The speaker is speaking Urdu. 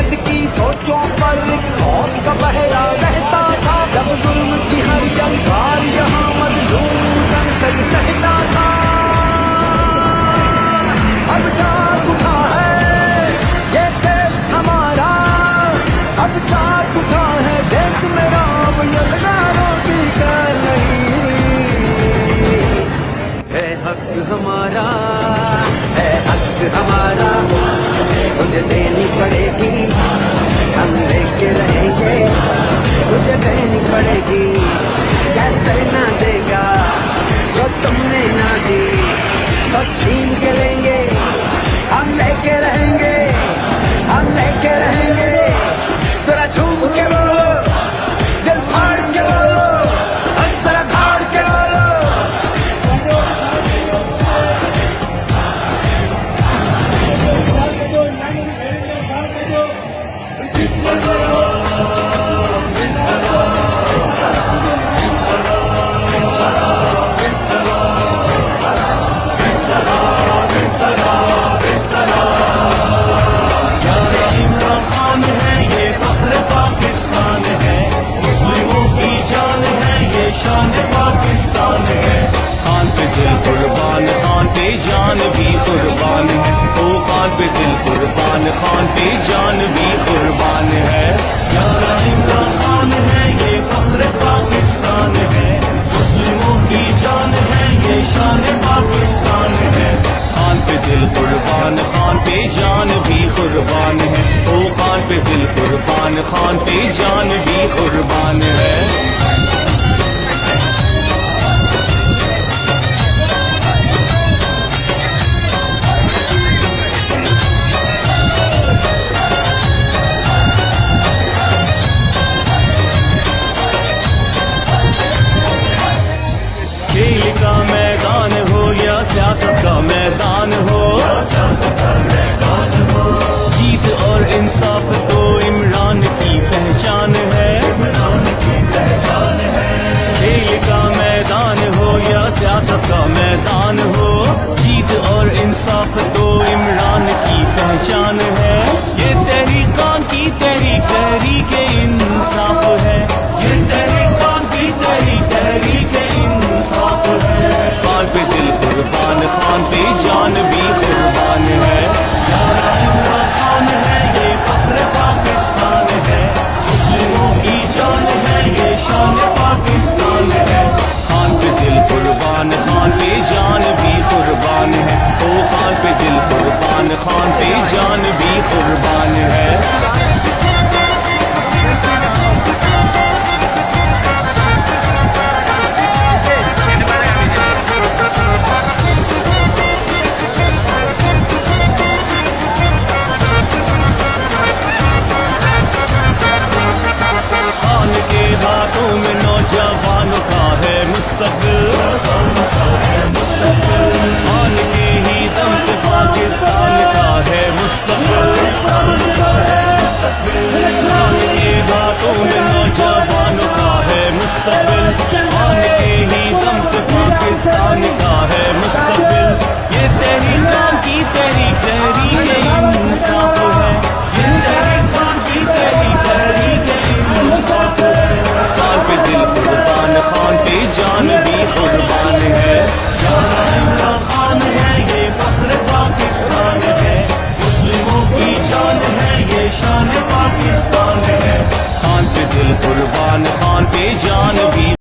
ملت کی سوچوں پر ایک خوف کا پہرا رہتا تھا، جب ظلم کی ہر یلغار یہاں مظلوم مسلسل سہتا تھا۔ اب جاگ اٹھا ہے یہ دیس ہمارا، اب جاگ اٹھا ہے دیس میرا، اب یلغاروں کی خیر نہیں، ہے حق ہمارا، ہے حق ہمارا، تجھے دینی پڑے گی، ہم لے کے رہیں گے، تجھے دینی پڑے گی، کیسے نہ دے گا جو تم نے نہ دی، تو چھین کے لیں گے، ہم لے کے رہیں گے، ہم لے کے رہیں گے، ذرا جھوم کے بولو، دل پھاڑ کے بولو، اور ذرا دھاڑ کے بولو۔ جان بھی قربان ہے، او خان پہ دل قربان، خان پہ جان بھی قربان ہے۔ یارا عمران خان ہے یہ فخر پاکستان ہے، مسلموں کی جان ہے یہ شان پاکستان ہے۔ خان پہ دل قربان، خان پہ جان بھی قربان ہے، او خان پہ دل قربان، خان پہ جان بھی قربان ہے۔ کھیل کا میدان ہو یا سیاست کا میدان ہو، جیت اور انصاف تو عمران کی پہچان ہے۔ کھیل کا میدان ہو یا سیاست کا میدان ہو، جیت اور انصاف تو عمران کی پہچان ہے۔ یہ تحریکان کی تحریک تحریک انصاف ہے، یہ تحریکان کی تحریک تحریک انصاف ہے۔ خان پہ دل قربان، خان پہ جان بھی قربان ہے۔ یارا عمران خان ہے یہ فخر پاکستان ہے، مسلموں کی جان ہے یہ شان پاکستان ہے۔ خان پہ دل قربان، خان پہ جان بھی قربان ہے، او خان پہ دل قربان، خان پہ جان بھی قربان